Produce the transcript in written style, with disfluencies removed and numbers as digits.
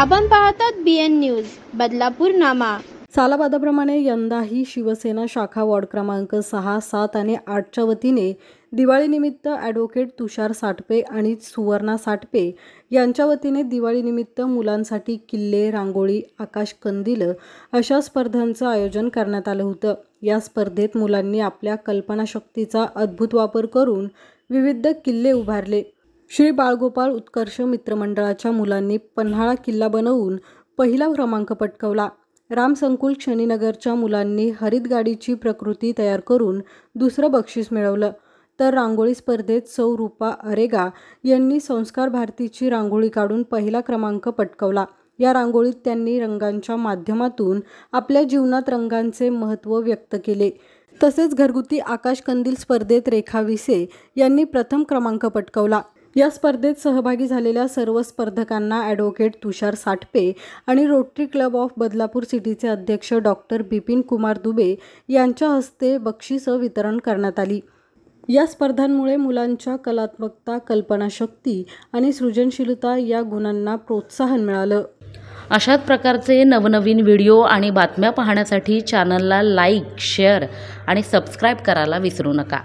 आपण पाहतात BN news Badlapur नामा। सालाबादाप्रमाणे यंदाही शिवसेना शाखा वॉर्ड क्रमांक 6, 7 आणि 8च्या वतीने दिवाळीनिमित्त ॲडव्होकेट तुषार साटपे आणि सुवर्णा साटपे यांच्या वतीने दिवाळीनिमित्त मुलांसाठी किल्ले, रांगोळी, आकाश कंदील अशा स्पर्धांचं आयोजन करण्यात आलं होतं। या स्पर्धेत मुलांनी आपल्या कल्पनाशक्तीचा अद्भुत वापर करून विविध किल्ले उभारले। श्री बाळगोपाळ उत्कर्ष मित्रमंडळाच्या मुलांनी पन्हाळा किल्ला बनवून पहिला क्रमांक पटकावला। राम संकुल शनीनगरच्या मुलांनी हरित गाडीची प्रकृती तयार करून दुसरं बक्षीस मिळवलं, तर रांगोळी स्पर्धेत सौ रूपा अरेगा यांनी संस्कार भारतीची रांगोळी काढून पहिला क्रमांक पटकावला। या रांगोळीत त्यांनी रंगांच्या माध्यमातून आपल्या जीवनात रंगांचे महत्त्व व्यक्त केले। तसेच घरगुती आकाश कंदील स्पर्धेत रेखा विसे यांनी प्रथम क्रमांक पटकावला। या स्पर्धेत सहभागी झालेल्या सर्व स्पर्धकांना ॲडव्होकेट तुषार साटपे आणि रोटरी क्लब ऑफ बदलापूर सिटीचे अध्यक्ष डॉक्टर बिपिन कुमार दुबे यांच्या हस्ते बक्षिसं वितरण करण्यात आली। या स्पर्धांमुळे मुलांच्या कलात्मकता, कल्पनाशक्ती आणि सृजनशीलता या गुणांना प्रोत्साहन मिळालं। अशाच प्रकारचे नवनवीन व्हिडिओ आणि बातम्या पाहण्यासाठी चॅनलला लाईक, शेअर आणि सबस्क्राईब करायला विसरू नका।